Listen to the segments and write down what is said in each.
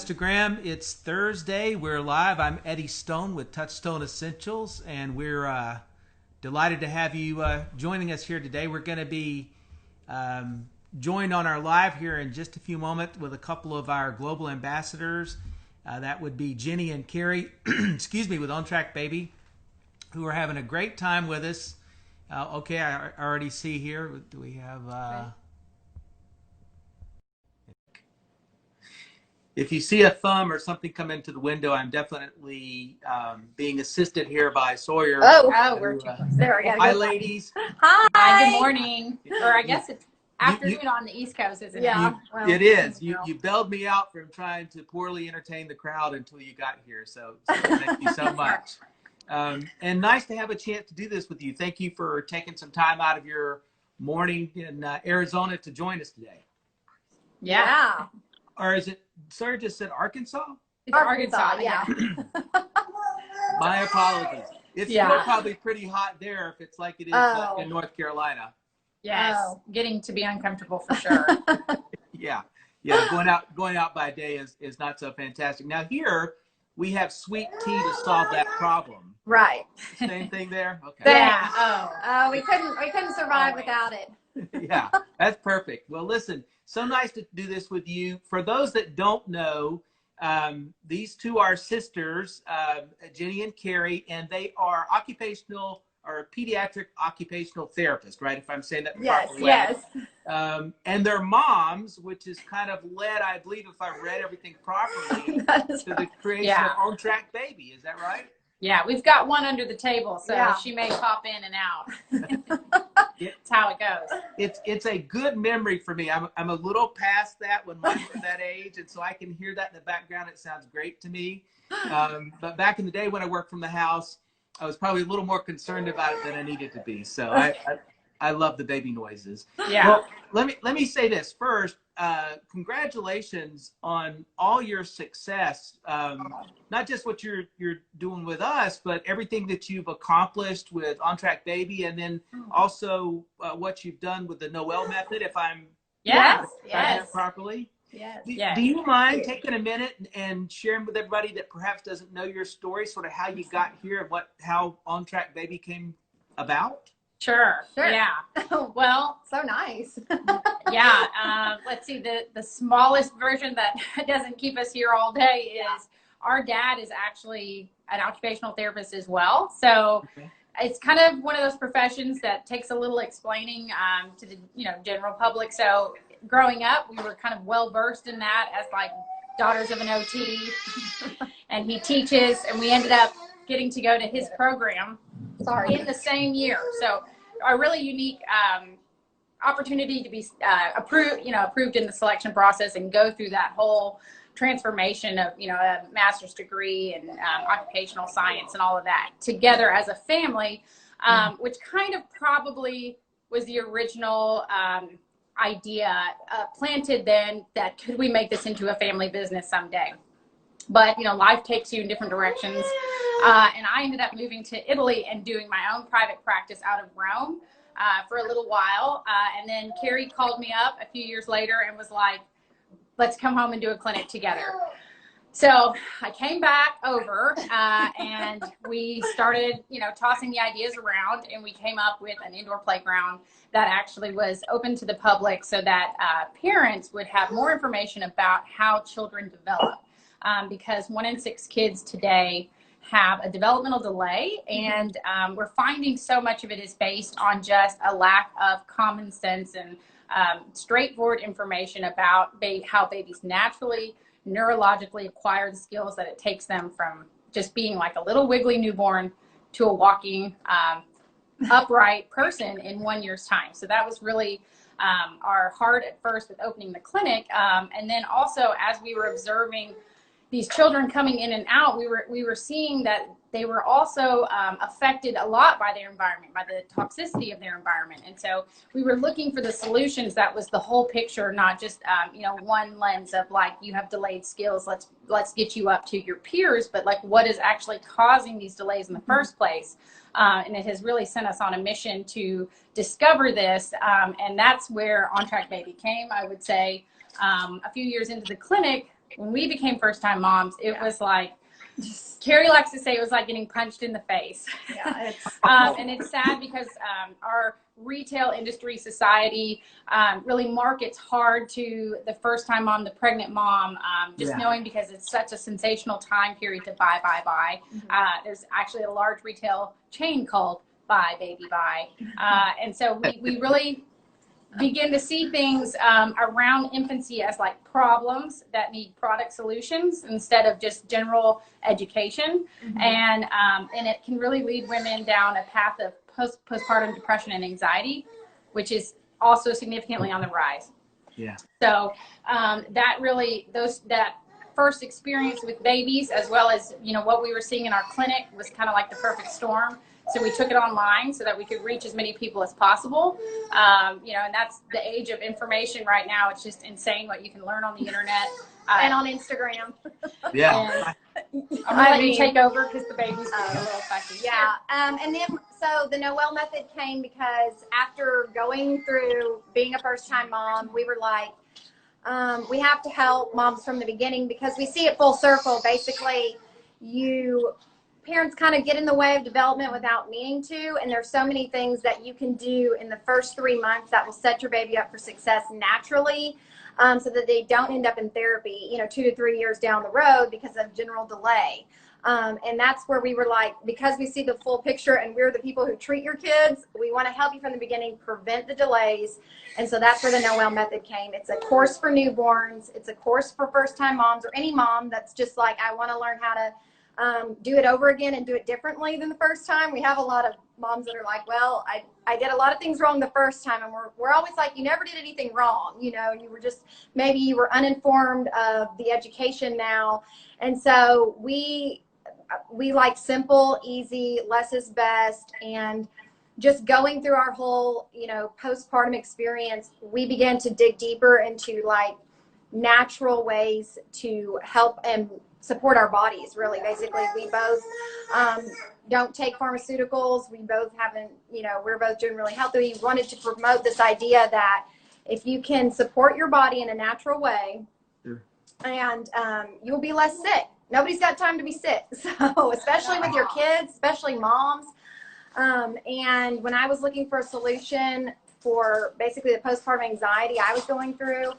Instagram. It's Thursday. We're live. I'm Eddie Stone with Touchstone Essentials, and we're delighted to have you joining us here today. We're going to be joined on our live here in just a few moments with a couple of our global ambassadors. That would be Jenny and Carrie, excuse me, with On Track Baby, who are having a great time with us. Okay, I already see here. Do we have... If you see a thumb or something come into the window, I'm definitely being assisted here by Sawyer. We're there. Hi, ladies. Hi. Good morning. Or I guess it's afternoon on the East Coast, isn't it? Yeah, it is. You bailed me out from trying to poorly entertain the crowd until you got here. So thank you so much. And nice to have a chance to do this with you. Thank you for taking some time out of your morning in Arizona to join us today. Yeah. Or is it, Sawyer just said Arkansas? It's Arkansas, yeah. My apologies. It's still probably pretty hot there if it's like it is in North Carolina. Yes, getting to be uncomfortable for sure. Yeah, going out by day is not so fantastic. Now here we have sweet tea to solve that problem. Right. Same thing there? Okay. Yeah. We couldn't survive without it. Yeah, that's perfect. Well, listen, so nice to do this with you. For those that don't know, these two are sisters, Jenny and Carrie, and they are occupational or pediatric occupational therapists, right? If I'm saying that properly. Yes. And their moms, which is kind of led, I believe, if I've read everything properly, to the creation of On Track Baby. Is that right? Yeah, we've got one under the table, so she may pop in and out. That's how it goes. It's a good memory for me. I'm a little past that when mine was that age, and so I can hear that in the background. It sounds great to me. But back in the day when I worked from the house, I was probably a little more concerned about it than I needed to be. So I love the baby noises. Yeah. Well, let me say this first. Congratulations on all your success. Not just what you're doing with us, but everything that you've accomplished with On Track Baby, and then also what you've done with the Noel Method. If I'm that properly. Yes. Do you mind taking a minute and sharing with everybody that perhaps doesn't know your story, sort of how you got here and how On Track Baby came about? Sure. Yeah. Well, so nice. Let's see. The smallest version that doesn't keep us here all day is our dad is actually an occupational therapist as well. So it's kind of one of those professions that takes a little explaining to the general public. So growing up, we were kind of well versed in that as like daughters of an OT, and he teaches, and we ended up getting to go to his program in the same year. So a really unique opportunity to be approved in the selection process and go through that whole transformation of, a master's degree in occupational science and all of that together as a family, which kind of probably was the original idea planted then, that could we make this into a family business someday? But, life takes you in different directions. And I ended up moving to Italy and doing my own private practice out of Rome for a little while. And then Carrie called me up a few years later and was like, let's come home and do a clinic together. So I came back over and we started, tossing the ideas around, and we came up with an indoor playground that actually was open to the public so that parents would have more information about how children develop. Because 1 in 6 kids today have a developmental delay, and we're finding so much of it is based on just a lack of common sense and straightforward information about how babies naturally, neurologically acquire the skills that it takes them from just being like a little wiggly newborn to a walking, upright person in 1 year's time. So that was really our heart at first with opening the clinic. And then also, as we were observing these children coming in and out, we were seeing that they were also affected a lot by their environment, by the toxicity of their environment. And so we were looking for the solutions that was the whole picture, not just one lens of like, you have delayed skills, let's get you up to your peers, but like what is actually causing these delays in the first place. And it has really sent us on a mission to discover this. And that's where On Track Baby came, I would say. A few years into the clinic, when we became first-time moms, it was like, Carrie likes to say it was like getting punched in the face. Yeah, it's And it's sad because our retail industry society really markets hard to the first-time mom, the pregnant mom, just knowing because it's such a sensational time period to buy. There's actually a large retail chain called Buy Baby Buy. And so we really begin to see things around infancy as like problems that need product solutions instead of just general education. And it can really lead women down a path of postpartum depression and anxiety, which is also significantly on the rise. Yeah. So that really, that first experience with babies, as well as, you know, what we were seeing in our clinic was kind of like the perfect storm. So we took it online so that we could reach as many people as possible. You know, and that's the age of information right now. It's just insane what you can learn on the internet. and on Instagram. Yeah. I'm gonna let you take over because the baby's a little fussy. Yeah. And then, so the Noel Method came because after going through being a first-time mom, we were like, we have to help moms from the beginning because we see it full circle. Basically, parents kind of get in the way of development without meaning to, and there's so many things that you can do in the first 3 months that will set your baby up for success naturally, so that they don't end up in therapy, you know, 2 to 3 years down the road because of general delay. And that's where we were like, because we see the full picture and we're the people who treat your kids, we want to help you from the beginning, prevent the delays. And so that's where the Noel Method came. It's a course for newborns. It's a course for first-time moms or any mom that's just like, I want to learn how to do it over again and do it differently than the first time. We have a lot of moms that are like, well, I did a lot of things wrong the first time. And we're always like, you never did anything wrong. You know, you were just, maybe you were uninformed of the education now. And so we like simple, easy, less is best. And just going through our whole, you know, postpartum experience, we began to dig deeper into like natural ways to help and support our bodies, really. Basically, we both don't take pharmaceuticals. We both haven't, you know, we're both doing really healthy. We wanted to promote this idea that if you can support your body in a natural way, and you'll be less sick. Nobody's got time to be sick. So especially with your kids, especially moms. And when I was looking for a solution for basically the postpartum anxiety I was going through,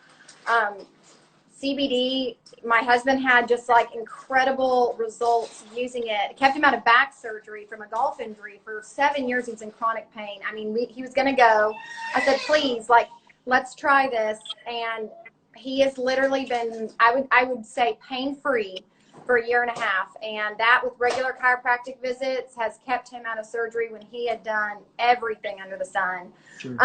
CBD, my husband had just like incredible results using it. It kept him out of back surgery from a golf injury for 7 years. He was in chronic pain. I mean, he was going to go. I said, please, like, let's try this. And he has literally been, I would say, pain-free for 1.5 years. And that, with regular chiropractic visits, has kept him out of surgery when he had done everything under the sun. Sure.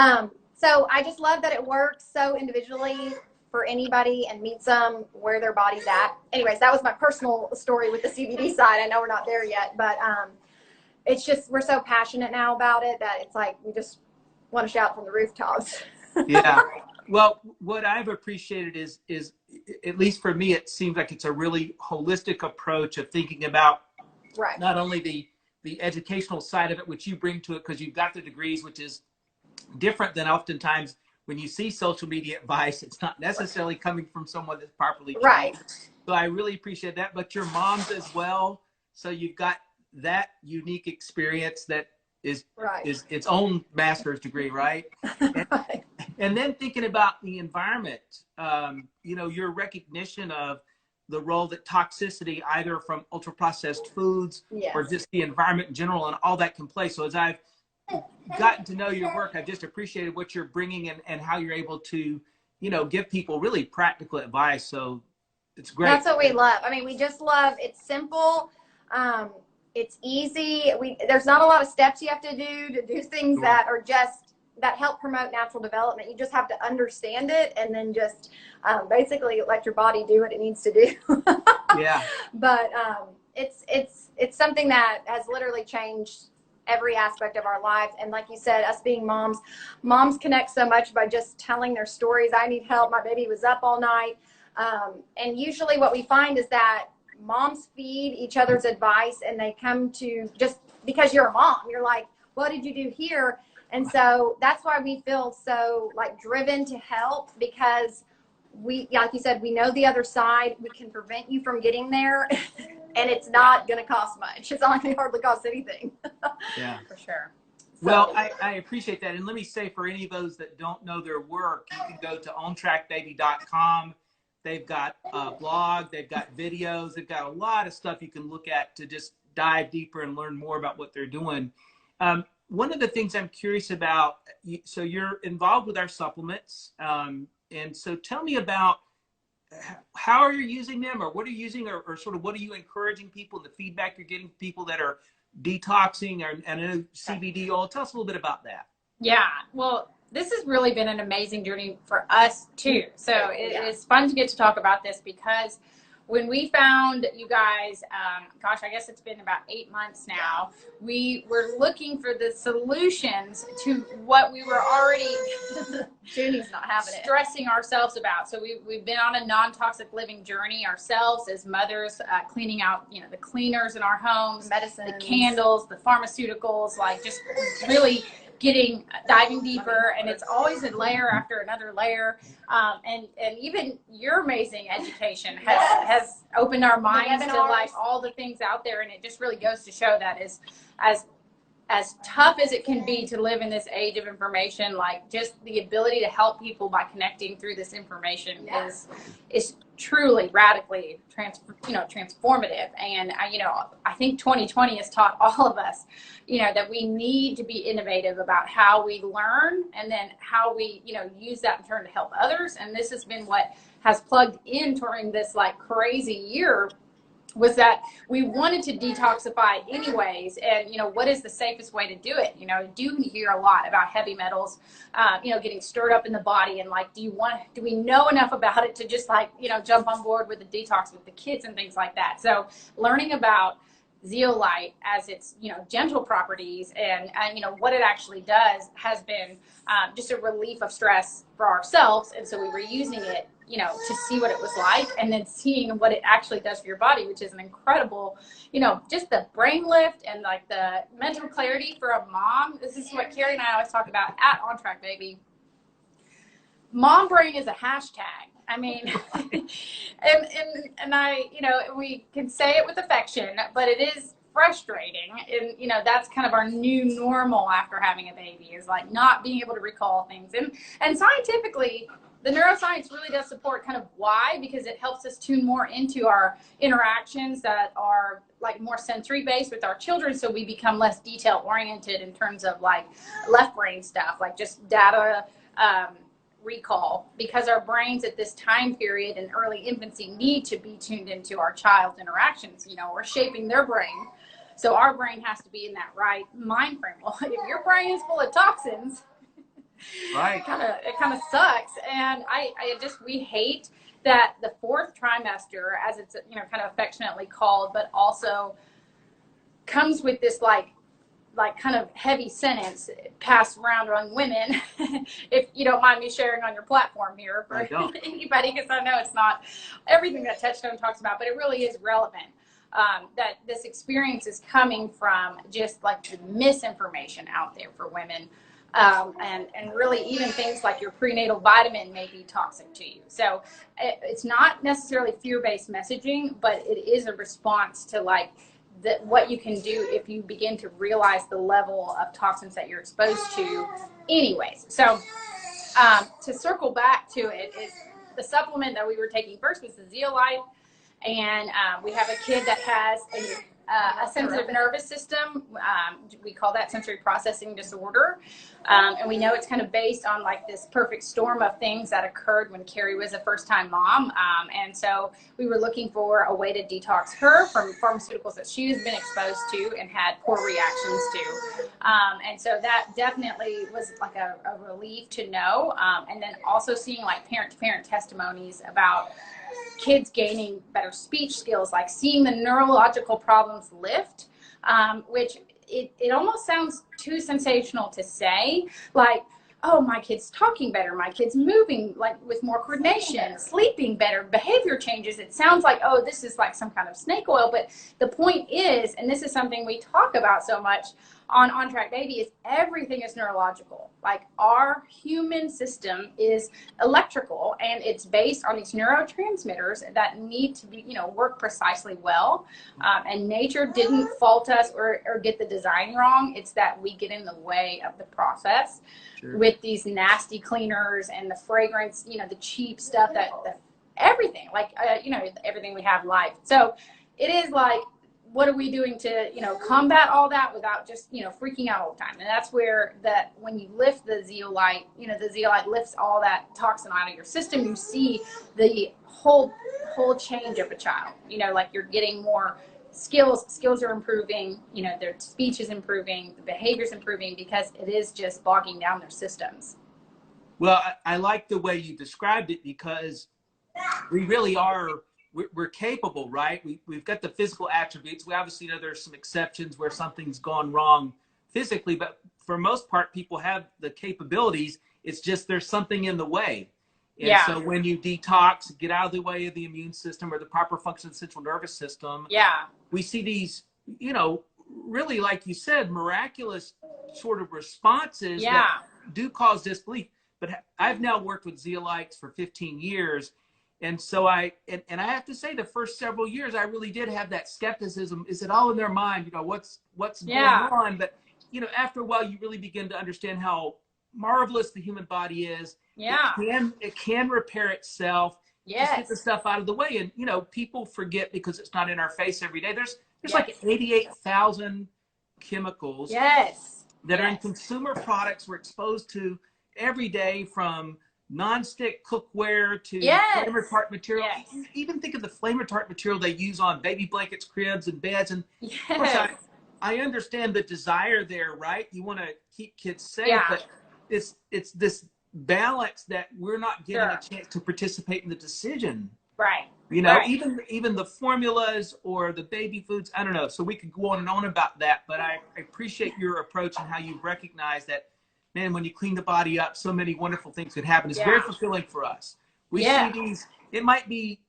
So I just love that it works so individually for anybody and meets them where their body's at. Anyways, that was my personal story with the CBD side. I know we're not there yet, but it's just, we're so passionate now about it that it's like we just want to shout from the rooftops. Yeah. Well, what I've appreciated is at least for me, it seems like it's a really holistic approach of thinking about Right. not only the educational side of it, which you bring to it because you've got the degrees, which is different than oftentimes when you see social media advice. It's not necessarily coming from someone that's properly trained. Right. So I really appreciate that. But your mom's as well. So you've got that unique experience that is its own master's degree, right? Right. And then thinking about the environment, you know, your recognition of the role that toxicity, either from ultra processed foods or just the environment in general, and all that can play. So as I've gotten to know your work, I've just appreciated what you're bringing and how you're able to, you know, give people really practical advice. So it's great. That's what we love. I mean, we just love, it's simple. It's easy. There's not a lot of steps you have to do things that are just, that help promote natural development. You just have to understand it and then just basically let your body do what it needs to do. Yeah. But it's something that has literally changed every aspect of our lives. And like you said, us being moms connect so much by just telling their stories. I need help. My baby was up all night. And usually what we find is that moms feed each other's advice, and they come to, just because you're a mom, you're like, what did you do here? And so that's why we feel so like driven to help, because we, like you said, we know the other side. We can prevent you from getting there, and it's not going to cost much. It's not going to hardly cost anything. Yeah, For sure. So, well, I appreciate that. And let me say, for any of those that don't know their work, you can go to ontrackbaby.com. They've got a blog, they've got videos, they've got a lot of stuff you can look at to just dive deeper and learn more about what they're doing. One of the things I'm curious about, so you're involved with our supplements. And so tell me about how are you using them, or what are you using, or sort of what are you encouraging people, the feedback you're getting from people that are detoxing, and I know CBD oil. Tell us a little bit about that. yeah, well, this has really been an amazing journey for us too. So it is fun to get to talk about this, because when we found you guys, gosh, I guess it's been about 8 months now, we were looking for the solutions to what we were already Junie's not having it. stressing ourselves about. So we've been on a non-toxic living journey ourselves as mothers, cleaning out, the cleaners in our homes, Medicine, the candles, the pharmaceuticals, like just really diving deeper, and it's always a layer after another layer. And even your amazing education has opened our minds to like all the things out there, and it just really goes to show that as tough as it can be to live in this age of information, like just the ability to help people by connecting through this information is truly radically transformative. And I think 2020 has taught all of us, that we need to be innovative about how we learn, and then how we, use that in turn to help others. And this has been what has plugged in during this like crazy year, was that we wanted to detoxify anyways. And, what is the safest way to do it? Do hear a lot about heavy metals, getting stirred up in the body. And like, do we know enough about it to just like, jump on board with the detox with the kids and things like that? So learning about zeolite as its, gentle properties and what it actually does has been just a relief of stress for ourselves. And so we were using it, to see what it was like, and then seeing what it actually does for your body, which is an incredible, just the brain lift and like the mental clarity for a mom. This is what Carrie and I always talk about at On Track Baby. Mom brain is a hashtag. I mean, and I, we can say it with affection, but it is frustrating. And, that's kind of our new normal after having a baby, is like not being able to recall things. And scientifically, the neuroscience really does support kind of why, because it helps us tune more into our interactions that are like more sensory based with our children. So we become less detail oriented in terms of like left brain stuff, like just data, recall, because our brains at this time period in early infancy need to be tuned into our child's interactions. We're shaping their brain. So our brain has to be in that right mind frame. Well, if your brain is full of toxins, right, it kind of sucks. And we hate that the fourth trimester, as it's kind of affectionately called, but also comes with this like kind of heavy sentence passed around on women. If you don't mind me sharing on your platform here for anybody, because I know it's not everything that Touchstone talks about, but it really is relevant. That this experience is coming from just like the misinformation out there for women. And really even things like your prenatal vitamin may be toxic to you. So it's not necessarily fear-based messaging, but it is a response to like what you can do if you begin to realize the level of toxins that you're exposed to anyways. So to circle back to it, is the supplement that we were taking first was the zeolite. And we have a kid that has a sensitive nervous system. We call that sensory processing disorder. And we know it's kind of based on like this perfect storm of things that occurred when Carrie was a first-time mom. And so we were looking for a way to detox her from pharmaceuticals that she has been exposed to and had poor reactions to. And so that definitely was like a relief to know. And then also seeing like parent-to-parent testimonies about kids gaining better speech skills, like seeing the neurological problems lift, which it almost sounds too sensational to say, like, oh, my kid's talking better, my kid's moving like with more coordination, sleeping better, behavior changes. It sounds like, oh, this is like some kind of snake oil. But the point is, and this is something we talk about so much, on Track Baby is everything is neurological. Like our human system is electrical, and it's based on these neurotransmitters that need to be, work precisely well. And nature didn't fault us or get the design wrong. It's that we get in the way of the process. Sure. With these nasty cleaners and the fragrance, the cheap stuff that everything, like, everything we have in life. So it is like, what are we doing to, combat all that without just, freaking out all the time? And that's where when you lift the zeolite, the zeolite lifts all that toxin out of your system. You see the whole change of a child, like you're getting more skills are improving, their speech is improving, the behavior is improving, because it is just bogging down their systems. Well, I like the way you described it, because we really are, we're capable, right? We've got the physical attributes. We obviously know there's some exceptions where something's gone wrong physically, but for most part, people have the capabilities. It's just there's something in the way. And so when you detox, get out of the way of the immune system or the proper function of the central nervous system, we see these, really, like you said, miraculous sort of responses that do cause disbelief. But I've now worked with zeolites for 15 years. And so I have to say, the first several years, I really did have that skepticism. Is it all in their mind? What's going on? But, after a while, you really begin to understand how marvelous the human body is. It can repair itself. Just get the stuff out of the way. And, people forget, because it's not in our face every day. There's like 88,000 chemicals that are in consumer products we're exposed to every day, from non-stick cookware to flame retardant material. Even think of the flame retardant material they use on baby blankets, cribs, and beds. And of course, I understand the desire there, right? You want to keep kids safe, but it's this balance that we're not getting a chance to participate in the decision. Right. Even the formulas or the baby foods, I don't know. So we could go on and on about that, but I appreciate your approach and how you recognize that, man, when you clean the body up, so many wonderful things could happen. It's very fulfilling for us. We see these, it might be,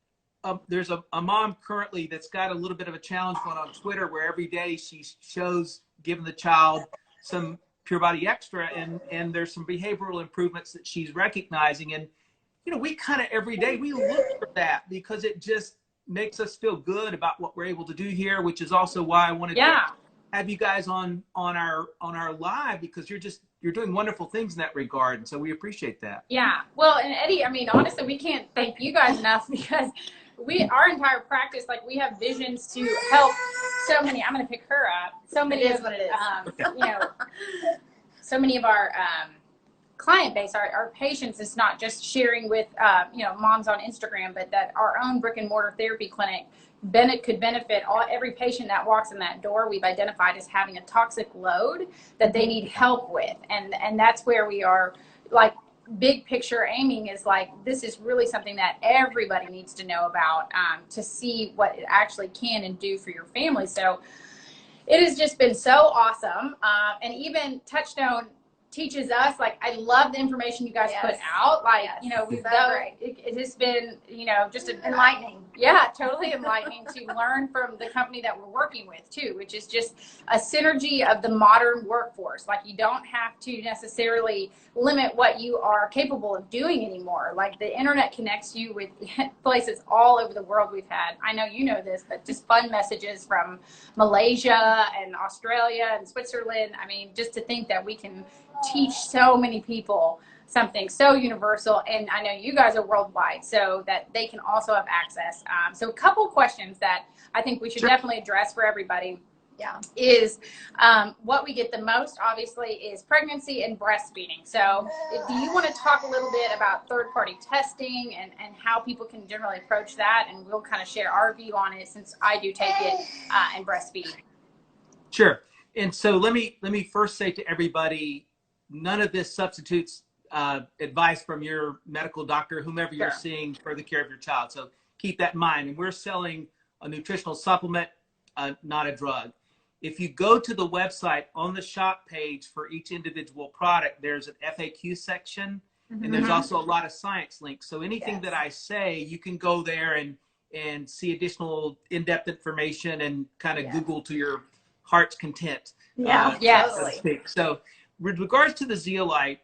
there's a mom currently that's got a little bit of a challenge going on Twitter, where every day she shows giving the child some Pure Body Extra, and there's some behavioral improvements that she's recognizing. And, we kind of every day, we look for that, because it just makes us feel good about what we're able to do here, which is also why I wanted to have you guys on our live, because you're doing wonderful things in that regard. And so we appreciate that. Yeah. Well, and Eddie, honestly, we can't thank you guys enough, because our entire practice, like, we have visions to help so many. I'm going to pick her up. So many is what it is. So many of our client base, our patients, is not just sharing with moms on Instagram, but that our own brick and mortar therapy clinic could benefit every patient that walks in that door. We've identified as having a toxic load that they need help with, and that's where we are, like, big picture aiming is like, this is really something that everybody needs to know about, to see what it actually can and do for your family. So it has just been so awesome. And even Touchstone teaches us, like, I love the information you guys put out. Like, it has been, just enlightening. Yeah, totally enlightening to learn from the company that we're working with too, which is just a synergy of the modern workforce. Like, you don't have to necessarily limit what you are capable of doing anymore. Like, the internet connects you with places all over the world. We've had, I know you know this, but just fun messages from Malaysia and Australia and Switzerland. Just to think that we can teach so many people something so universal, and I know you guys are worldwide, so that they can also have access. So a couple questions that I think we should definitely address for everybody is what we get the most, obviously, is pregnancy and breastfeeding. So do you want to talk a little bit about third-party testing and how people can generally approach that? And we'll kind of share our view on it, since I do take it and breastfeed. Sure. And so let me first say to everybody, none of this substitutes advice from your medical doctor, whomever you're seeing for the care of your child. So keep that in mind. And we're selling a nutritional supplement, not a drug. If you go to the website, on the shop page for each individual product, there's an FAQ section, and there's also a lot of science links. So anything that I say, you can go there and see additional in-depth information and kind of Google to your heart's content. Yeah, yes. So to speak. So with regards to the zeolite,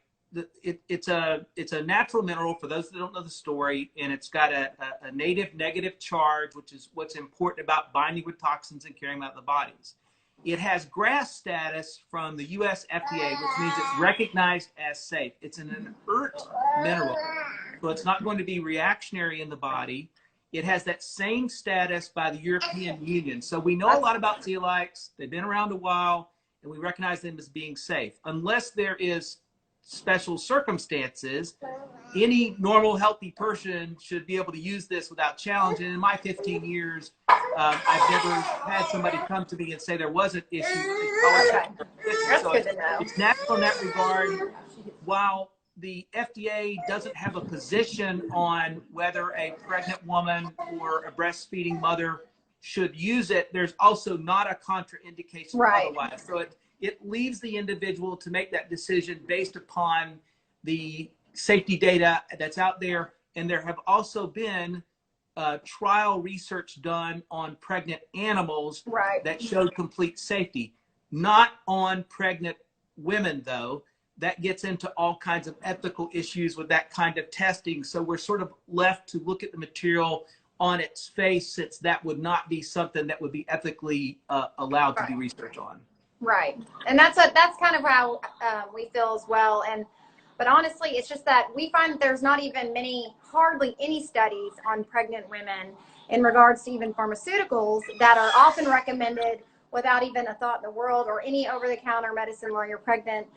it's a natural mineral for those that don't know the story, and it's got a native negative charge, which is what's important about binding with toxins and carrying them out of the bodies. It has GRAS status from the US FDA, which means it's recognized as safe. It's an inert mineral, so it's not going to be reactionary in the body. It has that same status by the European Union. So we know a lot about zeolites. They've been around a while, and we recognize them as being safe. Unless there is special circumstances, any normal, healthy person should be able to use this without challenge. And in my 15 years, I've never had somebody come to me and say there wasn't issues. That's So good to know. it's natural in that regard. While the FDA doesn't have a position on whether a pregnant woman or a breastfeeding mother should use it, there's also not a contraindication otherwise. So it leaves the individual to make that decision based upon the safety data that's out there. And there have also been trial research done on pregnant animals that showed complete safety. Not on pregnant women, though. That gets into all kinds of ethical issues with that kind of testing. So we're sort of left to look at the material on its face, since that would not be something that would be ethically allowed to do research on. Right. And that's kind of how we feel as well. But honestly, it's just that we find that there's not even hardly any studies on pregnant women in regards to even pharmaceuticals that are often recommended without even a thought in the world, or any over-the-counter medicine while you're pregnant.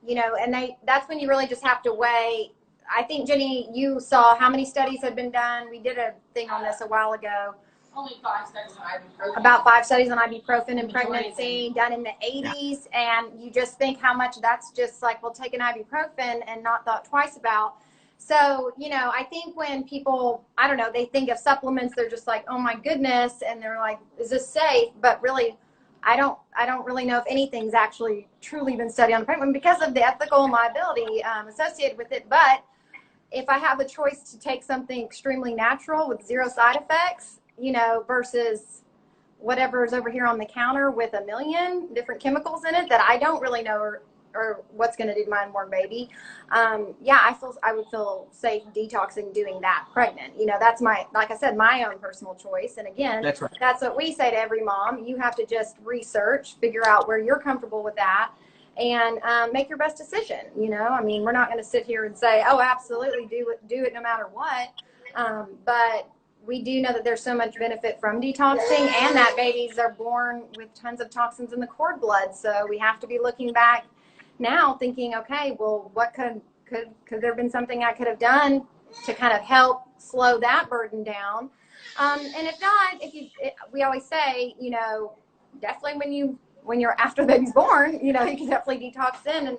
You know, and that's when you really just have to weigh. I think, Jenny, you saw how many studies had been done. We did a thing on this a while ago. Only 5 studies on ibuprofen. About 5 studies on ibuprofen in pregnancy, done in the 80s. And you just think how much that's just like, well, take an ibuprofen and not thought twice about. So, you know, I think when people, I don't know, they think of supplements, they're just like, oh my goodness. And they're like, is this safe? But really, I don't really know if anything's actually truly been studied on the pregnant women because of the ethical liability associated with it. But if I have a choice to take something extremely natural with 0 side effects, you know, versus whatever is over here on the counter with a million different chemicals in it that I don't really know or what's going to do to my unborn baby. Yeah, I would feel safe detoxing doing that pregnant. You know, that's like I said, my own personal choice. And again, that's what we say to every mom. You have to just research, figure out where you're comfortable with that, and make your best decision. You know, I mean, we're not going to sit here and say, oh, absolutely do it no matter what. But we do know that there's so much benefit from detoxing, and that babies are born with tons of toxins in the cord blood. So we have to be looking back now thinking, okay, well, what could there have been something I could have done to kind of help slow that burden down? And if not, we always say, you know, definitely when you're after the baby's born, you know, you can definitely detox in. And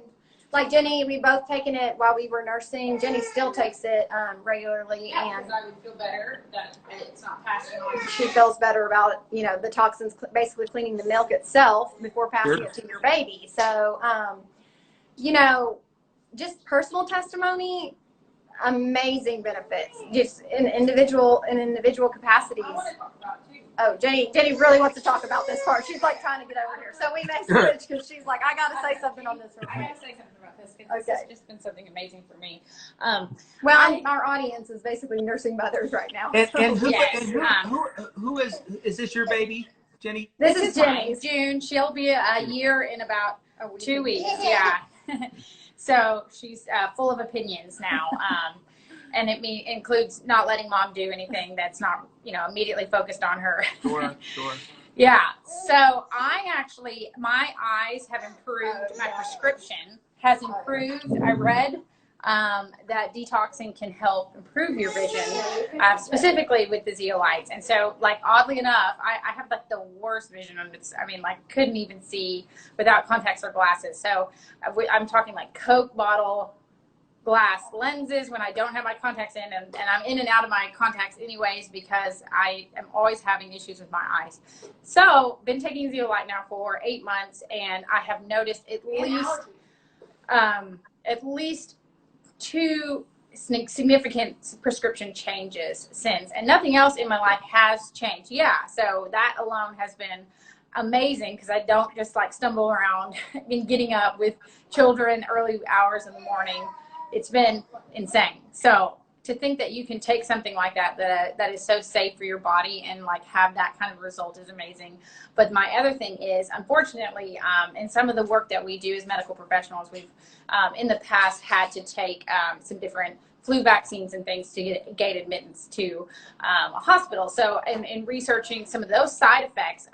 like Jenny, we both taken it while we were nursing. Jenny still takes it regularly, and I would feel better that it's not passing on. she feels better about, you know, the toxins basically cleaning the milk itself before passing it to your baby. So, you know, just personal testimony, amazing benefits, just in individual capacities. I want to talk about it too. Oh, Jenny really wants to talk about this part. She's like trying to get over here. So we may switch because she's like, I got to say something on this. I got to say something about this because this has just been something amazing for me. Well, our audience is basically nursing mothers right now. And Yes. who is this your baby, Jenny? This is Jenny's. June. She'll be a year in about 2 weeks. Yeah. So she's full of opinions now. And it includes not letting mom do anything that's not, you know, immediately focused on her. Sure. Yeah. So my eyes have improved. My prescription has improved. I read that detoxing can help improve your vision, specifically with the zeolites. And so, like, oddly enough, I have like the worst vision on this. I mean, like, couldn't even see without contacts or glasses. So I'm talking like Coke bottle glass lenses when I don't have my contacts in, and I'm in and out of my contacts anyways because I am always having issues with my eyes. So been taking zeolite now for 8 months, and I have noticed at least 2 significant prescription changes since, and nothing else in my life has changed. Yeah, so that alone has been amazing because I don't just like stumble around and getting up with children early hours in the morning. It's been insane. So to think that you can take something like that is so safe for your body and like have that kind of result is amazing. But my other thing is, unfortunately, in some of the work that we do as medical professionals, we've in the past had to take some different flu vaccines and things to gain admittance to a hospital. So in researching some of those side effects,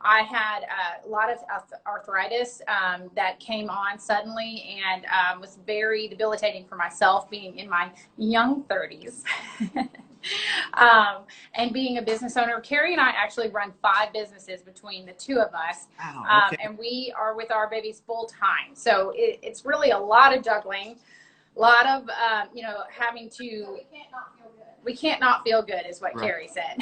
I had a lot of arthritis that came on suddenly and was very debilitating for myself, being in my young 30s. And being a business owner. Carrie and I actually run 5 businesses between the two of us. Wow, okay. And we are with our babies full time. So it's really a lot of juggling, a lot of, having to... We can't not feel good is what Right. Carrie said.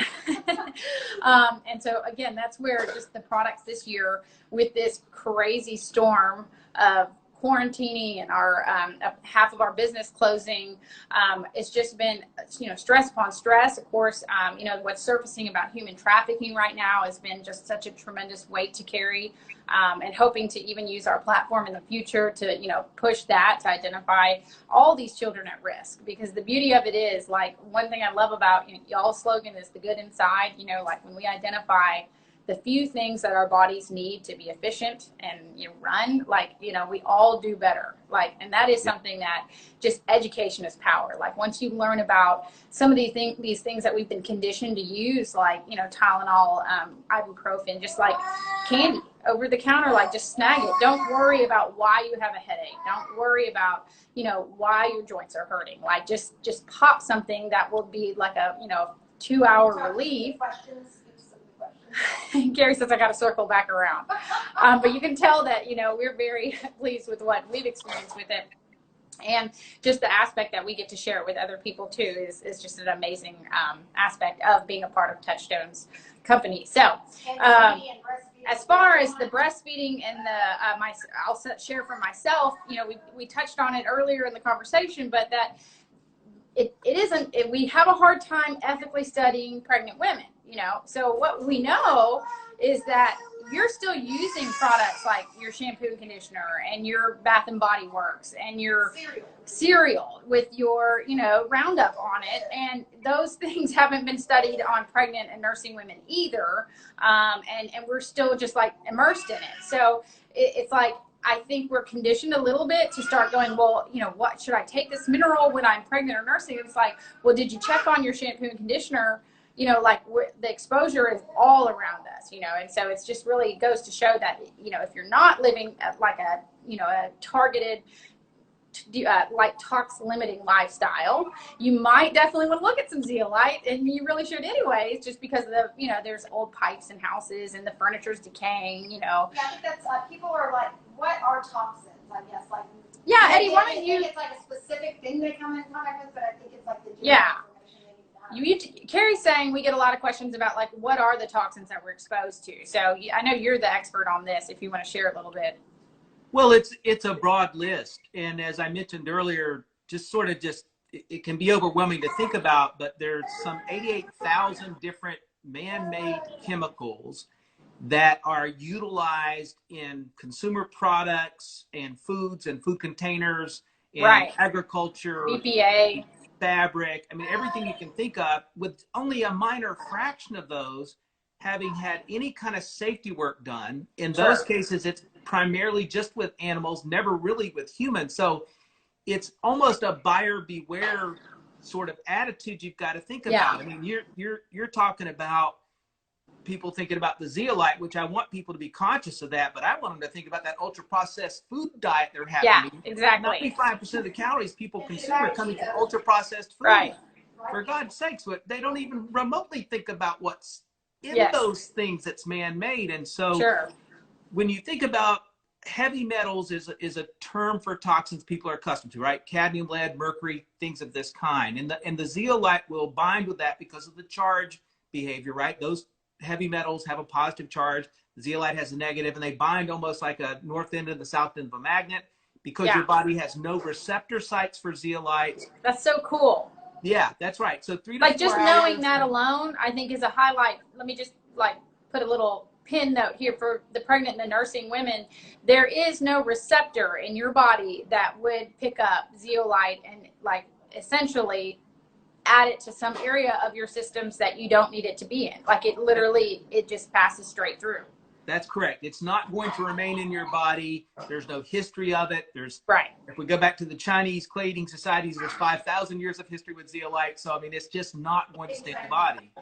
And so again, that's where just the products this year with this crazy storm of quarantining and our half of our business closing, it's just been, stress upon stress. Of course, what's surfacing about human trafficking right now has been just such a tremendous weight to carry, and hoping to even use our platform in the future to, push that, to identify all these children at risk. Because the beauty of it is, like, one thing I love about y'all's slogan is the good inside. Like when we identify the few things that our bodies need to be efficient and run, we all do better. And that is something that just education is power. Like once you learn about some of these things that we've been conditioned to use, like, Tylenol, ibuprofen, just like candy over the counter, like just snag it. Don't worry about why you have a headache. Don't worry about, why your joints are hurting. Like just pop something that will be like a, 2-hour relief. Carrie says I got to circle back around. But you can tell that, we're very pleased with what we've experienced with it. And just the aspect that we get to share it with other people too is just an amazing aspect of being a part of Touchstone's company. So as far as the breastfeeding and I'll share for myself, we touched on it earlier in the conversation, but that we have a hard time ethically studying pregnant women. So what we know is that you're still using products like your shampoo and conditioner and your Bath and Body Works and your cereal with your, Roundup on it. And those things haven't been studied on pregnant and nursing women either. And we're still just like immersed in it. So it's like, I think we're conditioned a little bit to start going, well, what should I take this mineral when I'm pregnant or nursing? It's like, well, did you check on your shampoo and conditioner? The exposure is all around us, and so it's just really goes to show that, if you're not living at like a targeted, like tox limiting lifestyle, you might definitely want to look at some zeolite, and you really should anyways, just because of the, there's old pipes in houses and the furniture's decaying, Yeah, I think that's, people are like, what are toxins, I guess, like. Yeah, Eddie, why don't you. It's like a specific thing they come in contact with, but I think it's like the general information. Carrie's saying we get a lot of questions about like what are the toxins that we're exposed to. So I know you're the expert on this. If you want to share a little bit. Well, it's a broad list, and as I mentioned earlier, it can be overwhelming to think about. But there's some 88,000 different man-made chemicals that are utilized in consumer products and foods and food containers, in agriculture, BPA. Fabric, everything you can think of, with only a minor fraction of those having had any kind of safety work done. In those cases, it's primarily just with animals, never really with humans. So it's almost a buyer beware sort of attitude you've got to think about. You're talking about people thinking about the zeolite, which I want people to be conscious of that, but I want them to think about that ultra processed food diet they're having. Yeah, exactly. 95% of the calories people consume are coming from ultra processed food. Right. For God's sakes, they don't even remotely think about what's in those things that's man-made. And so when you think about heavy metals is a term for toxins people are accustomed to, right? Cadmium, lead, mercury, things of this kind. And the zeolite will bind with that because of the charge behavior, right? Those heavy metals have a positive charge. The zeolite has a negative, and they bind almost like a north end and the south end of a magnet because your body has no receptor sites for zeolite. That's so cool. Yeah, that's right. So 3 to 4 like just hours. Knowing that alone, I think is a highlight. Let me just like put a little pin note here for the pregnant and the nursing women, there is no receptor in your body that would pick up zeolite and like essentially add it to some area of your systems that you don't need it to be in. Like it literally, it just passes straight through. That's correct. It's not going to remain in your body. There's no history of it. Right. If we go back to the Chinese cleaning societies, there's 5,000 years of history with zeolite. So, I mean, it's just not going to stay in the body.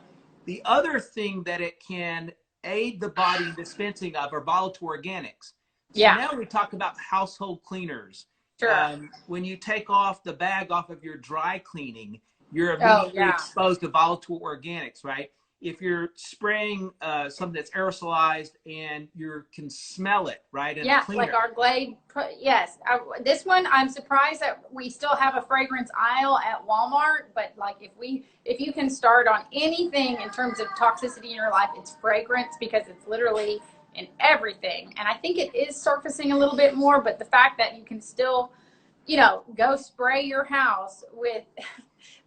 The other thing that it can aid the body in dispensing of are volatile organics. So now we talk about household cleaners. Sure. When you take off the bag off of your dry cleaning, you're immediately exposed to volatile organics, right? If you're spraying something that's aerosolized and you can smell it, right? And like our Glade. Yes. This one, I'm surprised that we still have a fragrance aisle at Walmart, but like if you can start on anything in terms of toxicity in your life, it's fragrance, because it's literally in everything. And I think it is surfacing a little bit more, but the fact that you can still, you know, go spray your house with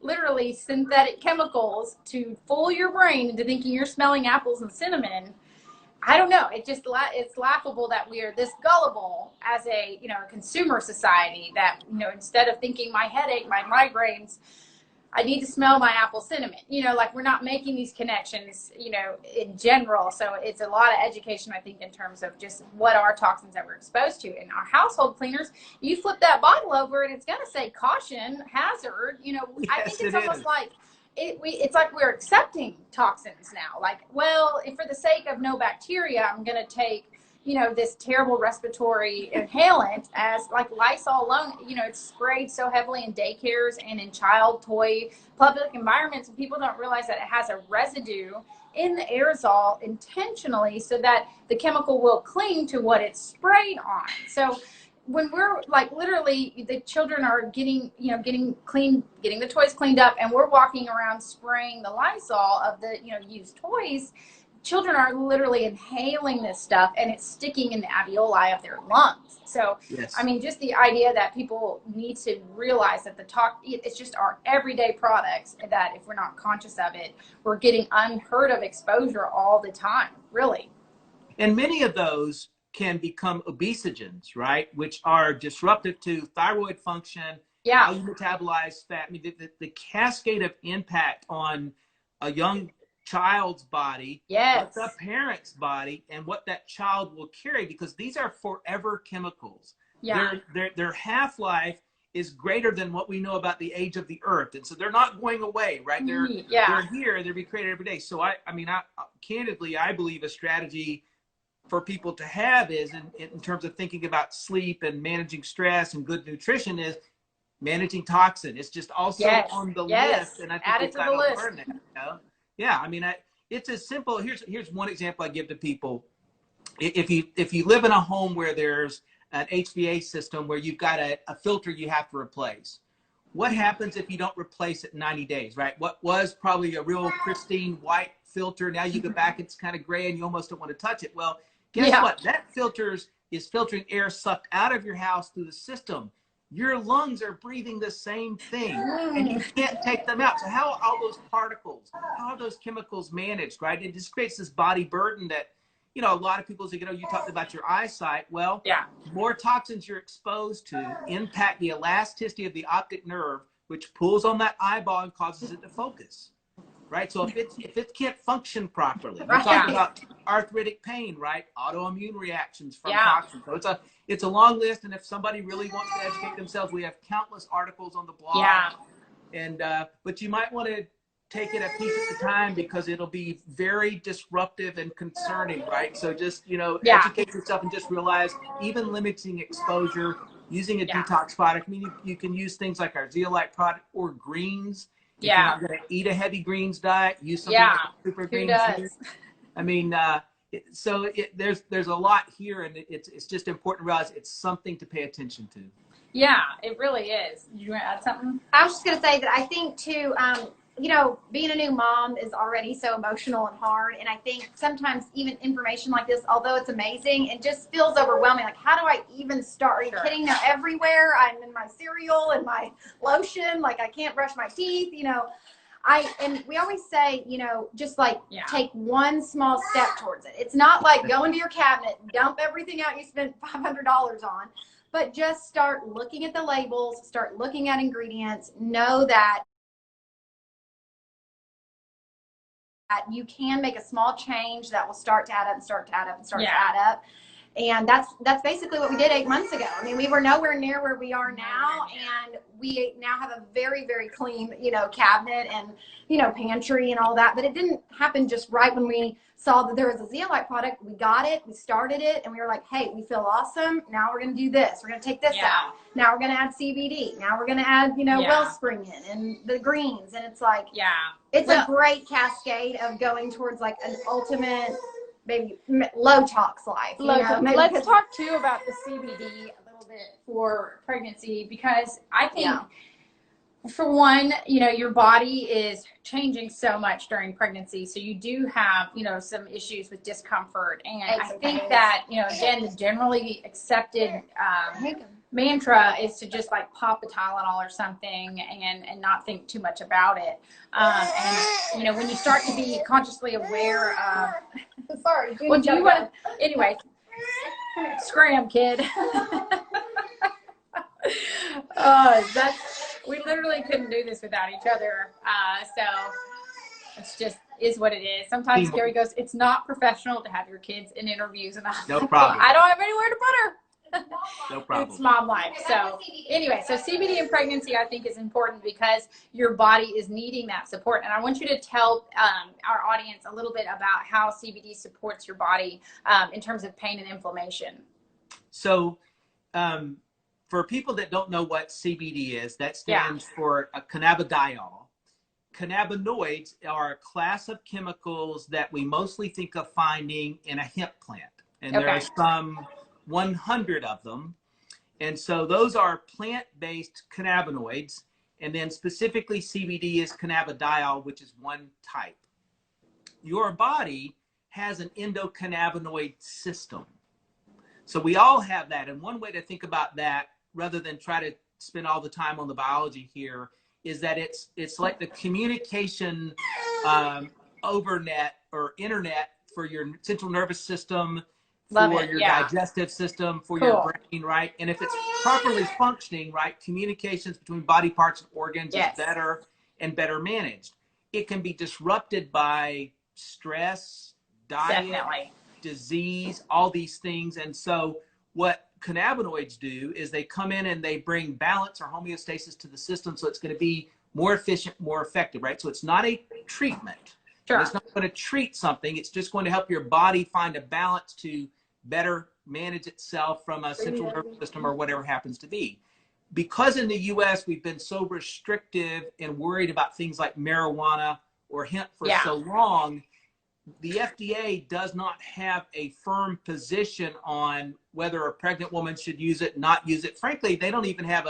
literally synthetic chemicals to fool your brain into thinking you're smelling apples and cinnamon. I don't know. It's laughable that we are this gullible as a, you know, a consumer society, that, you know, instead of thinking my headache, my migraines, I need to smell my apple cinnamon. You know, like we're not making these connections, you know, in general. So it's a lot of education, I think, in terms of just what are toxins that we're exposed to. In our household cleaners, you flip that bottle over and it's going to say caution, hazard. You know, I think it's almost like it's like we're accepting toxins now. Like, well, if for the sake of no bacteria, I'm going to take, you know, this terrible respiratory inhalant as like Lysol alone. You know, it's sprayed so heavily in daycares and in child toy public environments, and people don't realize that it has a residue in the aerosol intentionally so that the chemical will cling to what it's sprayed on. So when we're like literally the children are getting the toys cleaned up, and we're walking around spraying the Lysol of the, you know, used toys, children are literally inhaling this stuff and it's sticking in the alveoli of their lungs. So, I mean, just the idea that people need to realize that it's just our everyday products, that if we're not conscious of it, we're getting unheard of exposure all the time, really. And many of those can become obesogens, right? Which are disruptive to thyroid function, how you metabolize fat. I mean, the cascade of impact on a young child's body, what the parent's body, and what that child will carry, because these are forever chemicals. Their half-life is greater than what we know about the age of the earth, and so they're not going away, right? They're here, they're being created every day. So I candidly, I believe a strategy for people to have is in terms of thinking about sleep and managing stress and good nutrition is managing toxin. It's just also on the list, and I think we've got to learn that. You know? Yeah, I mean, it's as simple. Here's one example I give to people. If you live in a home where there's an HVA system where you've got a filter you have to replace, what happens if you don't replace it in 90 days, right? What was probably a real pristine white filter, now you go back, it's kind of gray and you almost don't want to touch it. Well, guess what? That filter is filtering air sucked out of your house through the system. Your lungs are breathing the same thing, and you can't take them out. So how are all those particles, how are those chemicals managed, right? It just creates this body burden that, you know, a lot of people say, you know, you talked about your eyesight. Well, more toxins you're exposed to impact the elasticity of the optic nerve, which pulls on that eyeball and causes it to focus, right? So if it can't function properly, we're talking about arthritic pain, right? Autoimmune reactions from toxins. So it's a long list, and if somebody really wants to educate themselves, we have countless articles on the blog. And but you might want to take it a piece at a time, because it'll be very disruptive and concerning, right? So just, you know, educate yourself and just realize even limiting exposure, using a detox product. I mean, you can use things like our Zeolite product or greens. If you're not going to eat a heavy greens diet, use something like super greens. I mean, there's a lot here, and it's just important to realize it's something to pay attention to. Yeah, it really is. Did you want to add something? I was just going to say that I think too, you know, being a new mom is already so emotional and hard. And I think sometimes even information like this, although it's amazing, it just feels overwhelming. Like, how do I even start? Are you kidding? They're everywhere. I'm in my cereal and my lotion. Like, I can't brush my teeth, you know. and we always say, you know, just like take one small step towards it. It's not like go into your cabinet, dump everything out you spent $500 on, but just start looking at the labels, start looking at ingredients, know that you can make a small change that will start to add up and start to add up and start to add up. And that's basically what we did 8 months ago. I mean, we were nowhere near where we are now, and we now have a very, very clean, you know, cabinet and, you know, pantry and all that. But it didn't happen just right when we saw that there was a zeolite product. We got it, we started it, and we were like, hey, we feel awesome. Now we're going to do this. We're going to take this out. Now we're going to add CBD. Now we're going to add, you know, wellspring in and the greens. And it's like, it's a great cascade of going towards like an ultimate, maybe low tox life. Let's talk too about the CBD a little bit for pregnancy, because I think for one, you know, your body is changing so much during pregnancy. So you do have, you know, some issues with discomfort. And I think that, you know, again, the generally accepted mantra is to just like pop a Tylenol or something and not think too much about it. And, you know, when you start to be consciously aware of, sorry, well, do you want to, anyway, scram, kid. We literally couldn't do this without each other. So it's just is what it is. Sometimes Carrie goes, it's not professional to have your kids in interviews, and no problem. I don't have anywhere to put her. No problem. It's mom life. So anyway, so CBD in pregnancy I think is important because your body is needing that support. And I want you to tell our audience a little bit about how CBD supports your body in terms of pain and inflammation. So for people that don't know what CBD is, that stands for a cannabidiol. Cannabinoids are a class of chemicals that we mostly think of finding in a hemp plant. And there are some 100 of them. And so those are plant-based cannabinoids. And then specifically CBD is cannabidiol, which is one type. Your body has an endocannabinoid system. So we all have that. And one way to think about that, rather than try to spend all the time on the biology here, is that it's like the communication overnet or internet for your central nervous system, for your digestive system, for your brain, right? And if it's properly functioning, right, communications between body parts and organs is better and better managed. It can be disrupted by stress, diet, disease, all these things. And so what cannabinoids do is they come in and they bring balance or homeostasis to the system, so it's going to be more efficient, more effective, right? So it's not a treatment. It's not going to treat something. It's just going to help your body find a balance to better manage itself from a central nervous system or whatever happens to be. Because in the US, we've been so restrictive and worried about things like marijuana or hemp for so long, the FDA does not have a firm position on whether a pregnant woman should use it, not use it. Frankly, they don't even have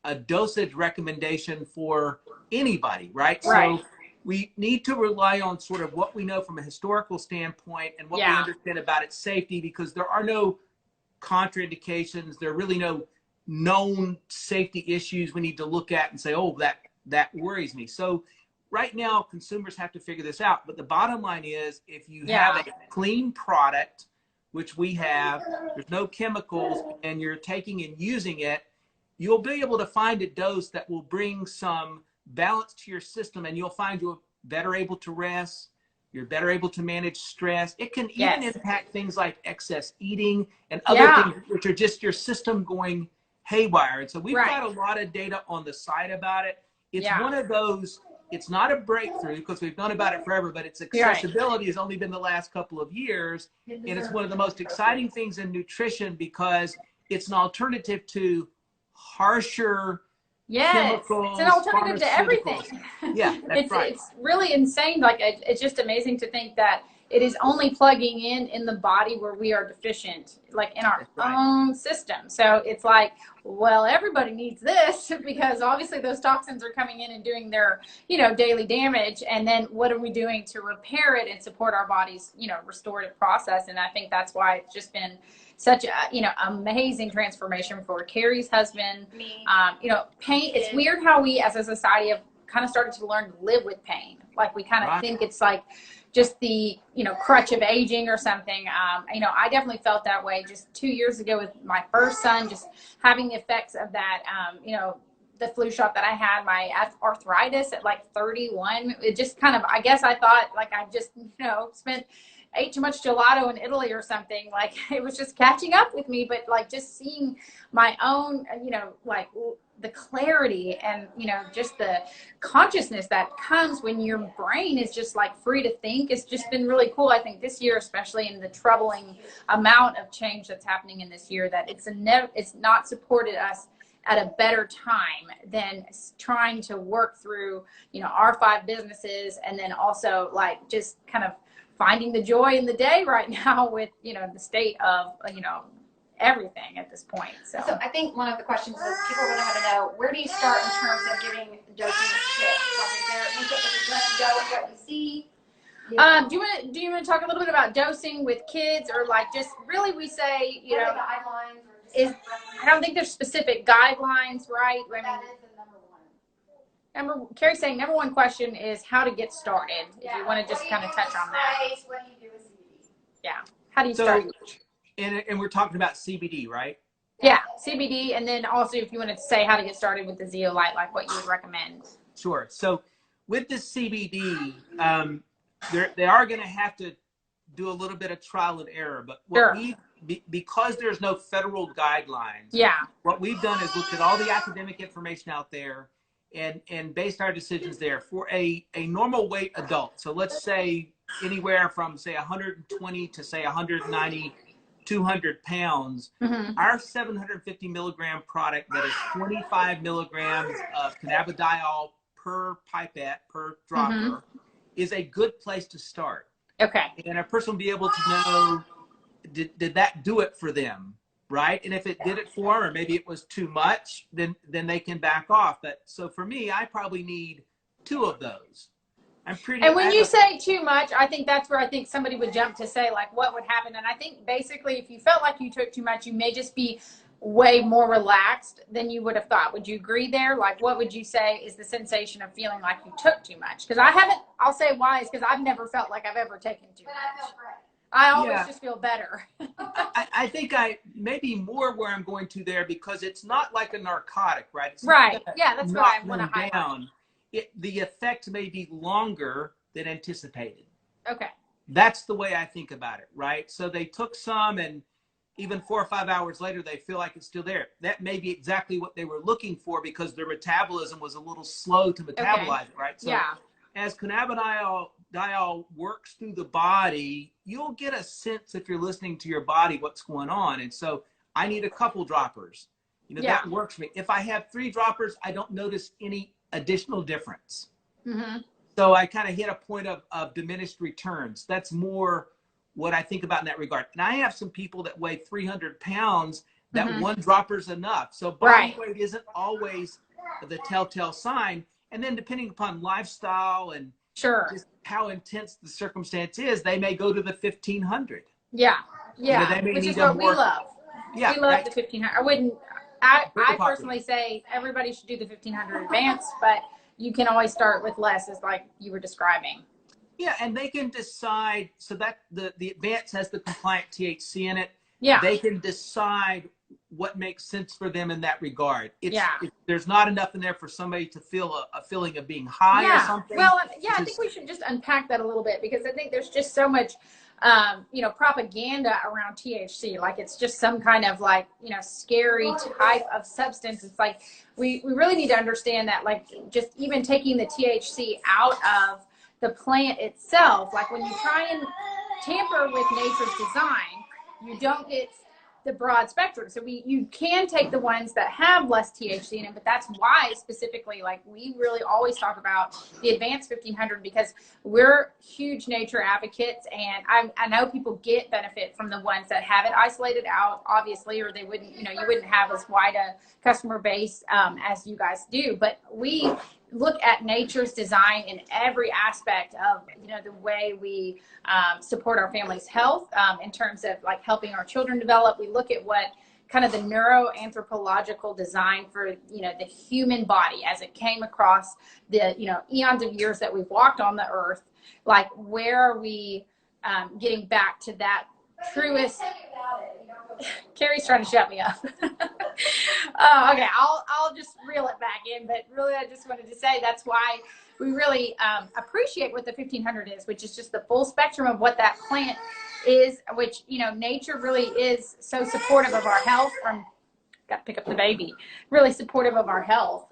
a dosage recommendation for anybody, right? So we need to rely on sort of what we know from a historical standpoint and what we understand about its safety, because there are no contraindications. There are really no known safety issues we need to look at and say, oh, that worries me. So right now, consumers have to figure this out. But the bottom line is, if you have a clean product, which we have, there's no chemicals, and you're taking and using it, you'll be able to find a dose that will bring some balance to your system, and you'll find you're better able to rest, you're better able to manage stress. It can even impact things like excess eating and other things, which are just your system going haywire. And so we've got a lot of data on the site about it. It's one of those, it's not a breakthrough because we've known about it forever, but its accessibility has only been the last couple of years. And it's one of the most exciting things in nutrition because it's an alternative to harsher chemicals. It's an alternative to everything. It's really insane. Like, it's just amazing to think that it is only plugging in the body where we are deficient, like in our own system. So it's like, well, everybody needs this because obviously those toxins are coming in and doing their, daily damage. And then what are we doing to repair it and support our body's, restorative process? And I think that's why it's just been such a, amazing transformation for Carrie's husband. Me. Pain, it's weird how we as a society have kind of started to learn to live with pain. Like we kind of think it's like just the, crutch of aging or something. I definitely felt that way just 2 years ago with my first son, just having the effects of that, the flu shot that I had, my arthritis at like 31. It just kind of, I guess I thought like I just, ate too much gelato in Italy or something. Like it was just catching up with me, but like just seeing my own, like the clarity and, just the consciousness that comes when your brain is just like free to think. It's just been really cool. I think this year, especially in the troubling amount of change that's happening in this year, that it's not supported us at a better time than trying to work through, our 5 businesses. And then also like just kind of finding the joy in the day right now with, the state of, everything at this point. So I think one of the questions is people are going to want to know, where do you start in terms of giving dosing to kids? Like, is it just go with what you see? Do you want to talk a little bit about dosing with kids, or like just really we say, guidelines or just I don't think there's specific guidelines, right? that is the number one. Carrie's saying number one question is how to get started. If you want to just kind of touch on that. What do you do with CBD? Yeah. How do you start? And we're talking about CBD, right? Yeah, CBD, and then also if you wanted to say how to get started with the Zeolite, like what you would recommend. Sure. So with the CBD, they are going to have to do a little bit of trial and error, but what because there's no federal guidelines, what we've done is looked at all the academic information out there and based our decisions there for a normal weight adult. So let's say anywhere from say 120 to say 190, 200 pounds, our 750 milligram product that is 25 milligrams of cannabidiol per pipette, per dropper, is a good place to start. Okay. And a person will be able to know, did that do it for them, right? And if it did it for them, or maybe it was too much, then they can back off. But so for me, I probably need 2 of those. And when you say too much, I think that's where I think somebody would jump to say like what would happen. And I think basically if you felt like you took too much, you may just be way more relaxed than you would have thought. Would you agree there? Like what would you say is the sensation of feeling like you took too much? Because I'll say why is because I've never felt like I've ever taken too much. I feel great. I always just feel better. I think maybe more where I'm going to there, because it's not like a narcotic, right? It's right. Yeah, that's why I want to highlight. The effect may be longer than anticipated. Okay. That's the way I think about it, right? So they took some and even 4 or 5 hours later, they feel like it's still there. That may be exactly what they were looking for because their metabolism was a little slow to metabolize it, right? So as cannabidiol works through the body, you'll get a sense if you're listening to your body, what's going on. And so I need a couple droppers. That works for me. If I have 3 droppers, I don't notice any additional difference. So I kind of hit a point of diminished returns. That's more what I think about in that regard. And I have some people that weigh 300 pounds that 1 dropper's enough. So body weight isn't always the telltale sign. And then depending upon lifestyle and just how intense the circumstance is, they may go to the 1500. Yeah. Which is what we love. Yeah, we love the 1500. I personally say everybody should do the 1500 advance, but you can always start with less, as like you were describing. Yeah, and they can decide, so that the advance has the compliant THC in it. Yeah. They can decide what makes sense for them in that regard. There's not enough in there for somebody to feel a feeling of being high or something. Well, I think we should just unpack that a little bit, because I think there's just so much propaganda around THC. Like it's just some kind of like, scary type of substance. It's like, we really need to understand that, like, just even taking the THC out of the plant itself, like when you try and tamper with nature's design, you don't get the broad spectrum. So you can take the ones that have less THC in it, but that's why specifically, like, we really always talk about the advanced 1500, because we're huge nature advocates, and I know people get benefit from the ones that have it isolated out, obviously, or they wouldn't, you wouldn't have as wide a customer base as you guys do. But we look at nature's design in every aspect of, the way we support our family's health in terms of like helping our children develop. We look at what kind of the neuroanthropological design for, you know, the human body as it came across the, you know, eons of years that we've walked on the earth. Like, where are we getting back to that truest? Carrie's trying to shut me up. Okay, I'll just reel it back in, but really I just wanted to say that's why we really appreciate what the 1500 is, which is just the full spectrum of what that plant is, which, you know, nature really is so supportive of our health. Got to pick up the baby, really supportive of our health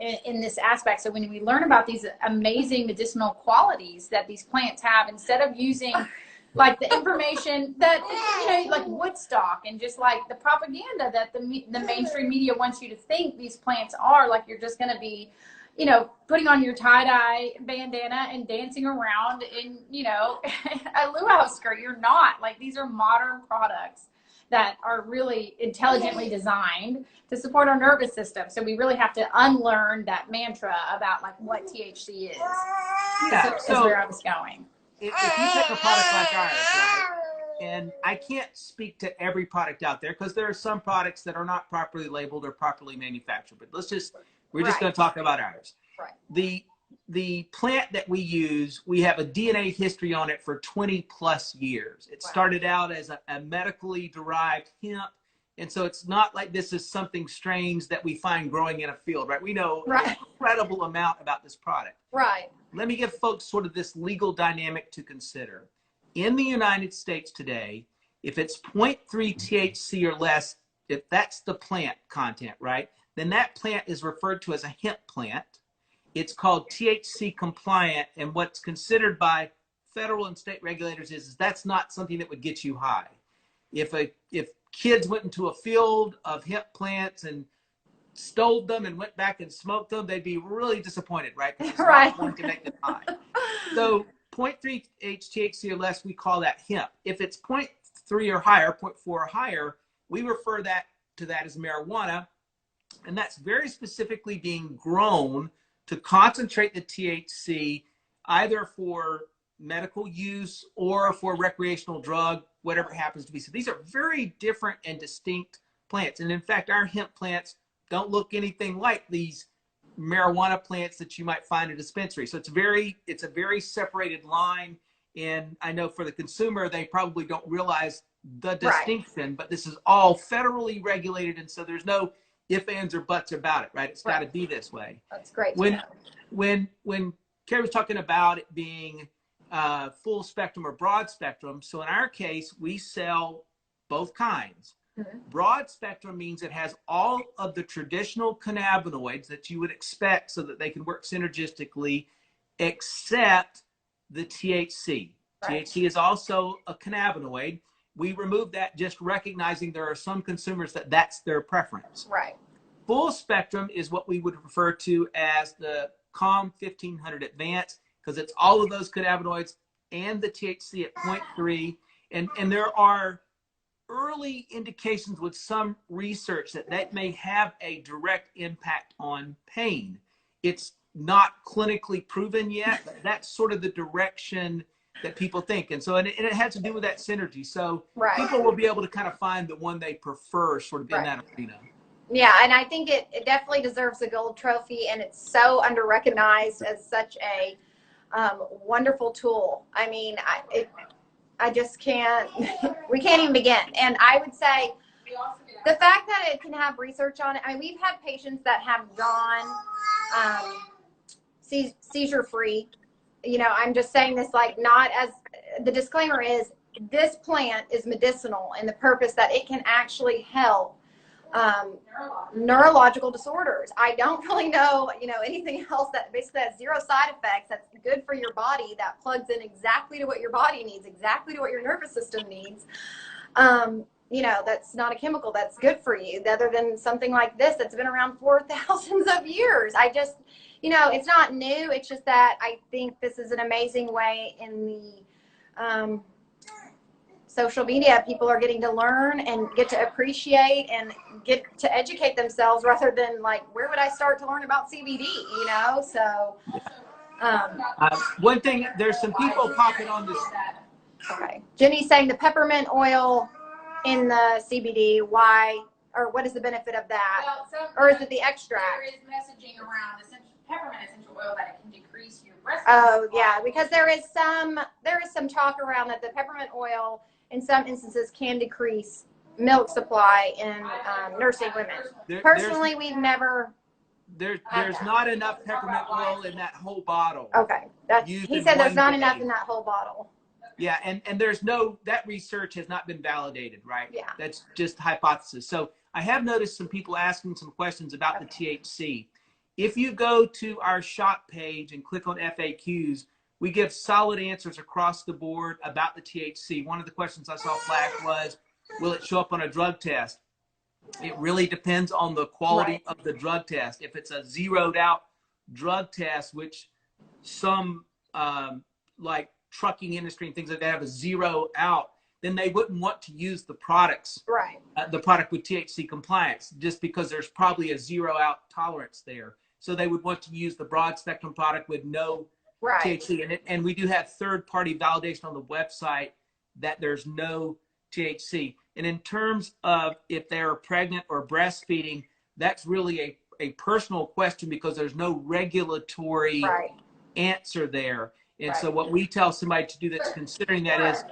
in this aspect. So when we learn about these amazing medicinal qualities that these plants have, instead of using like the information that, you know, like Woodstock and just like the propaganda that the mainstream media wants you to think these plants are, like you're just going to be, you know, putting on your tie-dye bandana and dancing around in, you know, a luau skirt. You're not. Like, these are modern products that are really intelligently designed to support our nervous system. So we really have to unlearn that mantra about like what THC is. Yeah, is where I was going. If you take a product like ours, right, and I can't speak to every product out there because there are some products that are not properly labeled or properly manufactured, but we're just going to talk about ours. Right. The plant that we use, we have a DNA history on it for 20 plus years. It started out as a medically derived hemp. And so it's not like this is something strange that we find growing in a field, right? We know an incredible amount about this product. Right. Let me give folks sort of this legal dynamic to consider. In the United States today, if it's 0.3 THC or less, if that's the plant content, right, then that plant is referred to as a hemp plant. It's called THC compliant, and what's considered by federal and state regulators is that's not something that would get you high. If kids went into a field of hemp plants and stole them and went back and smoked them, they'd be really disappointed, right? Because it's not going to make them high. So 0.3 THC or less, we call that hemp. If it's 0.3 or higher, 0.4 or higher, we refer to that as marijuana, and that's very specifically being grown to concentrate the THC either for medical use or for recreational drug, whatever it happens to be. So these are very different and distinct plants. And in fact, our hemp plants don't look anything like these marijuana plants that you might find in a dispensary. So it's a very separated line. And I know for the consumer, they probably don't realize the distinction, but this is all federally regulated. And so there's no ifs, ands, or buts about it, right? It's got to be this way. That's great. When Carrie was talking about it being full spectrum or broad spectrum, so in our case, we sell both kinds. Mm-hmm. Broad spectrum means it has all of the traditional cannabinoids that you would expect so that they can work synergistically, except the THC. Right. THC is also a cannabinoid. We remove that just recognizing there are some consumers that's their preference. Right. Full spectrum is what we would refer to as the COM 1500 Advanced, because it's all of those cannabinoids and the THC at 0.3. And there are early indications with some research that may have a direct impact on pain. It's not clinically proven yet, but that's sort of the direction that people think. And so, and it has to do with that synergy. So people will be able to kind of find the one they prefer sort of in that arena. Yeah, and I think it definitely deserves a gold trophy, and it's so under-recognized as such a wonderful tool. I mean, I just can't, we can't even begin. And I would say the fact that it can have research on it, I mean, we've had patients that have gone seizure-free. You know, I'm just saying this like not as, the disclaimer is this plant is medicinal in the purpose that it can actually help neurological disorders. I don't really know, you know, anything else that basically has zero side effects, that's good for your body, that plugs in exactly to what your body needs, exactly to what your nervous system needs. You know, that's not a chemical that's good for you, other than something like this that's been around for thousands of years. I just, you know, it's not new. It's just that I think this is an amazing way in the social media. People are getting to learn and get to appreciate and get to educate themselves rather than like, where would I start to learn about CBD, you know? So one thing, there's some people popping on this. Okay. Jenny's saying the peppermint oil in the CBD, why or what is the benefit of that? Well, or is it the extract? There is messaging around peppermint essential oil that it can decrease your breast. Oh yeah, because there is some talk around that the peppermint oil in some instances can decrease milk supply in nursing women. Personally, we've never. There's not enough peppermint oil in that whole bottle. Okay, he said there's not enough in that whole bottle. Yeah, and there's that research has not been validated, right? Yeah. That's just hypothesis. So I have noticed some people asking some questions about the THC. If you go to our shop page and click on FAQs, we give solid answers across the board about the THC. One of the questions I saw flagged was, will it show up on a drug test? It really depends on the quality of the drug test. If it's a zeroed out drug test, which some like trucking industry and things like that have a zero out, then they wouldn't want to use the products, the product with THC compliance, just because there's probably a zero out tolerance there. So they would want to use the broad spectrum product with no THC in it. And we do have third-party validation on the website that there's no THC. And in terms of if they're pregnant or breastfeeding, that's really a personal question because there's no regulatory answer there. And so what we tell somebody to do that's considering that is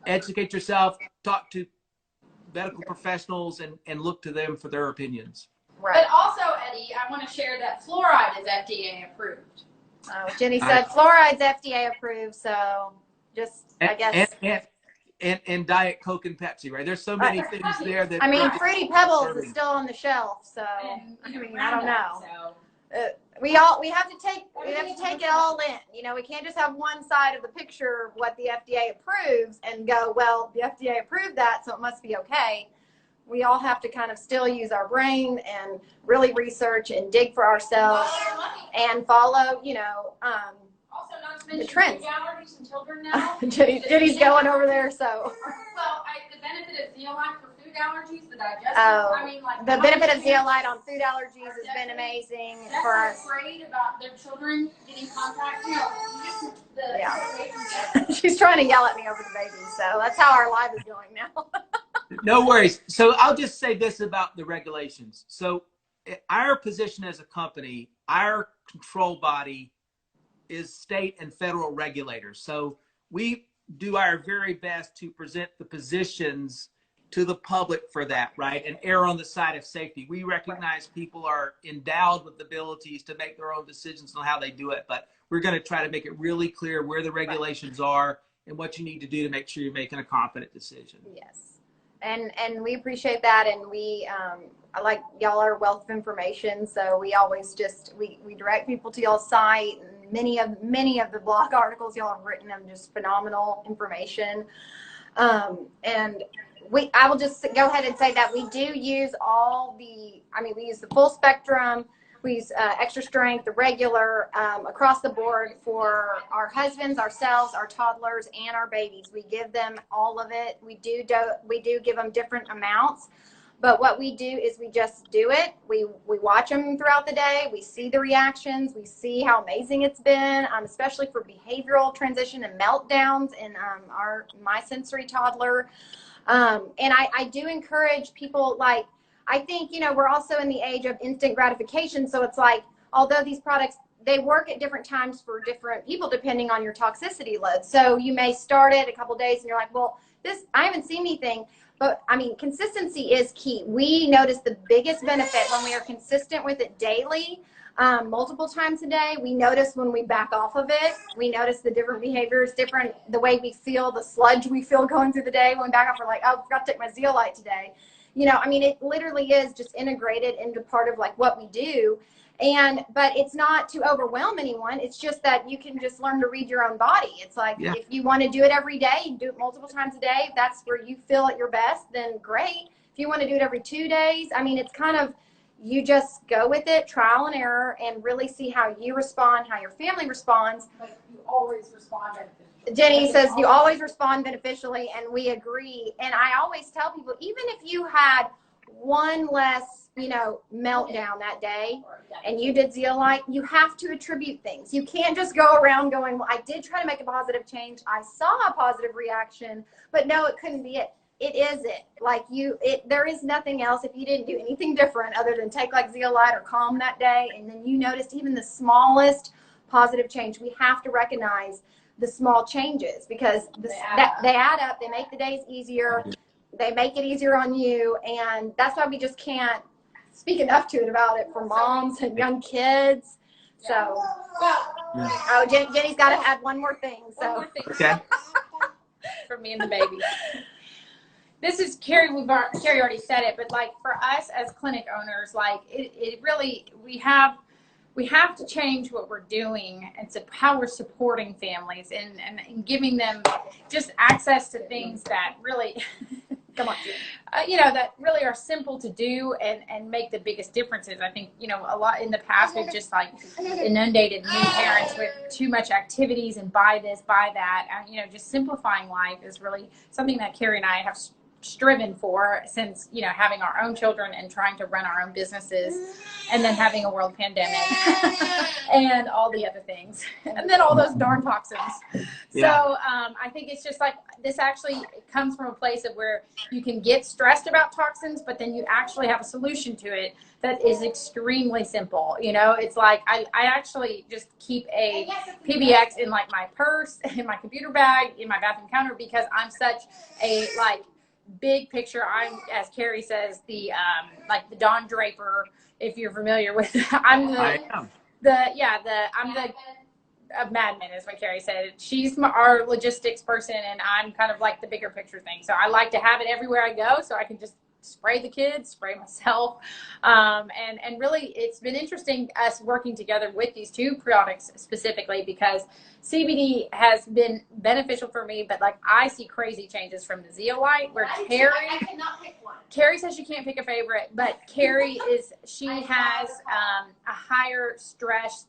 educate yourself, talk to medical professionals, and look to them for their opinions. But also, Eddie, I want to share that fluoride is FDA approved. Jenny said fluoride's FDA approved, so just, I guess. And Diet Coke and Pepsi, right? There's so many things there that. I mean, Fruity Pebbles is still on the shelf, so I mean, I don't know. We have to take it all in. You know, we can't just have one side of the picture of what the FDA approves and go, well, the FDA approved that, so it must be okay. We all have to kind of still use our brain and really research and dig for ourselves and follow, you know, also not to mention the trends. Food allergies in children now. Jenny's going over there, so. Well, the benefit of Zeolite for food allergies, the digestive. Oh, I mean, like the benefit of Zeolite on food allergies has been amazing for us. Afraid about their children getting contact. You know, Yeah. She's trying to yell at me over the baby, so that's how our live is going now. No worries. So I'll just say this about the regulations. So our position as a company, our control body is state and federal regulators. So we do our very best to present the positions to the public for that, right? And err on the side of safety. We recognize people are endowed with abilities to make their own decisions on how they do it, but we're going to try to make it really clear where the regulations are and what you need to do to make sure you're making a confident decision. Yes. And we appreciate that, and we like y'all are a wealth of information, so we always just we direct people to y'all's site. And many of the blog articles y'all have written them just phenomenal information. And I will just go ahead and say that we do use we use the full spectrum. We use extra strength, the regular, across the board for our husbands, ourselves, our toddlers, and our babies. We give them all of it. We do give them different amounts, but what we do is we just do it. We watch them throughout the day. We see the reactions. We see how amazing it's been, especially for behavioral transition and meltdowns in my sensory toddler. And I do encourage people, like, I think, you know, we're also in the age of instant gratification. So it's like, although these products, they work at different times for different people, depending on your toxicity load. So you may start it a couple days and you're like, well, I haven't seen anything. But I mean, consistency is key. We notice the biggest benefit when we are consistent with it daily, multiple times a day. We notice when we back off of it. We notice the different behaviors, the way we feel, the sludge we feel going through the day. When we back off, we're like, oh, I forgot to take my Zeolite today. You know, I mean, it literally is just integrated into part of like what we do. But it's not to overwhelm anyone. It's just that you can just learn to read your own body. It's like, if you want to do it every day, you do it multiple times a day. If that's where you feel at your best, then great. If you want to do it every 2 days, I mean, it's kind of, you just go with it, trial and error, and really see how you respond, how your family responds. But you always respond beneficially. Jenny says you always respond beneficially, and we agree. And I always tell people, even if you had one less, you know, meltdown that day and you did Zeolite, you have to attribute things. You can't just go around going, well, I did try to make a positive change. I saw a positive reaction, but no, it couldn't be it. it is it. Like there is nothing else. If you didn't do anything different other than take like Zeolite or Calm that day, and then you noticed even the smallest positive change, we have to recognize the small changes, because they add up. They make the days easier. They make it easier on you. And that's why we just can't speak enough to it about it for moms and young kids. So, oh, Jenny's got to add one more thing. So, okay. For me and the baby. This is Carrie. Carrie already said it, but like for us as clinic owners, like it really, we have to change what we're doing and how we're supporting families and giving them just access to things that really, come on, that really are simple to do and make the biggest differences. I think, a lot in the past, we've just like inundated new parents with too much activities and buy this, buy that. Just simplifying life is really something that Carrie and I have striven for since, having our own children and trying to run our own businesses, and then having a world pandemic and all the other things, and then all those darn toxins. Yeah. So I think it's just like, this actually comes from a place of where you can get stressed about toxins, but then you actually have a solution to it that is extremely simple. It's like, I actually just keep a PBX in like my purse, in my computer bag, in my bathroom counter, because I'm such a big picture. I'm, as Carrie says, the Don Draper, if you're familiar with. I'm the madman, is what Carrie said. She's our logistics person, and I'm kind of like the bigger picture thing. So I like to have it everywhere I go, so I can just spray the kids, spray myself. And really, it's been interesting us working together with these two products specifically, because CBD has been beneficial for me, but like I see crazy changes from the Zeolite, where I cannot pick one. Carrie says she can't pick a favorite, but Carrie she has a higher stress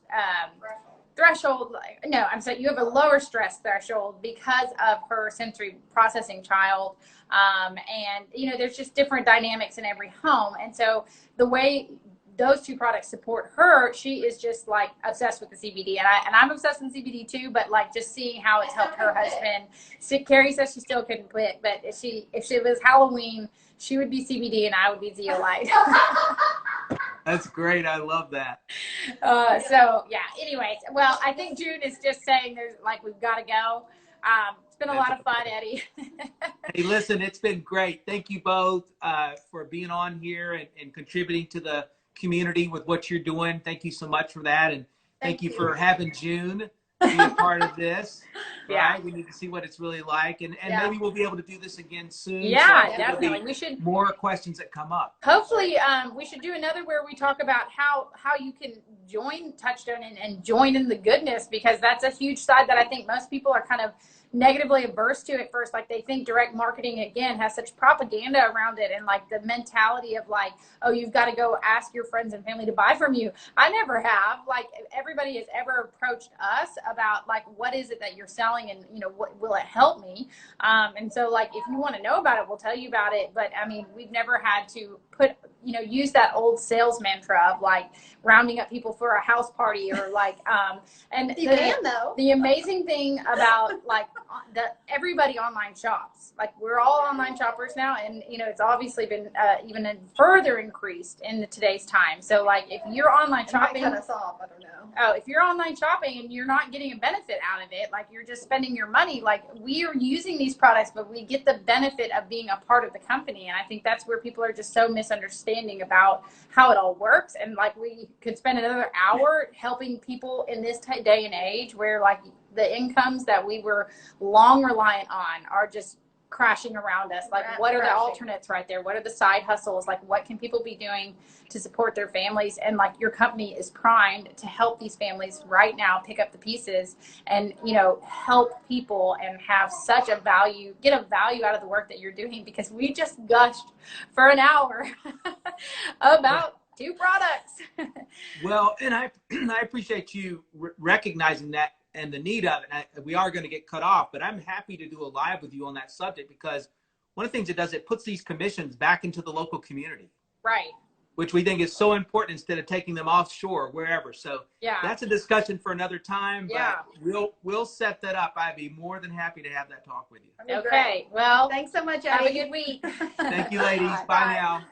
threshold. No, I'm sorry, you have a lower stress threshold because of her sensory processing child. And there's just different dynamics in every home. And so the way those two products support her, she is just like obsessed with the CBD, and I'm obsessed with CBD too, but like just seeing how it's helped her husband. Carrie says she still couldn't quit, but if it was Halloween, she would be CBD and I would be Zeolite. That's great. I love that. So yeah, anyways, well, I think June is just saying we've got to go. It's been a lot of fun, Eddie. Hey, listen, it's been great. Thank you both for being on here and contributing to the community with what you're doing. Thank you so much for that. And thank you for having June be a part of this. Yeah. Right? We need to see what it's really like. And maybe we'll be able to do this again soon. Yeah, so definitely. We should. More questions that come up. Hopefully, we should do another where we talk about how you can join Touchstone and join in the goodness, because that's a huge side that I think most people are kind of negatively averse to at first. Like, they think direct marketing, again, has such propaganda around it, and like the mentality of like, oh, you've got to go ask your friends and family to buy from you. I never have. Like, everybody has ever approached us about like, what is it that you're selling, and what will it help me? And so like, if you want to know about it, we'll tell you about it. But I mean, we've never had to use that old sales mantra of like rounding up people for a house party, or like and the amazing thing about like everybody online shops. Like, we're all online shoppers now, and it's obviously been even further increased in today's time. So like, if you're online shopping, cut us off, I don't know. Oh, if you're online shopping and you're not getting a benefit out of it, like you're just spending your money, like we are using these products, but we get the benefit of being a part of the company. And I think that's where people are just so misunderstanding about how it all works. And like, we could spend another hour helping people in this day and age where like the incomes that we were long reliant on are just crashing around us. Like, what are the alternates right there? What are the side hustles? Like, what can people be doing to support their families? And like, your company is primed to help these families right now pick up the pieces and help people and have such a value, get a value out of the work that you're doing, because we just gushed for an hour about two products. Well, and I appreciate you recognizing that and the need of it. We are going to get cut off, but I'm happy to do a live with you on that subject, because one of the things it does, it puts these commissions back into the local community. Right. which we think is so important instead of taking them offshore, wherever. So Yeah. that's a discussion for another time. But Yeah. we'll set that up. I'd be more than happy to have that talk with you. Okay. Well, Thanks so much, have Eddie. a good week. Thank you, ladies. Bye. Bye now.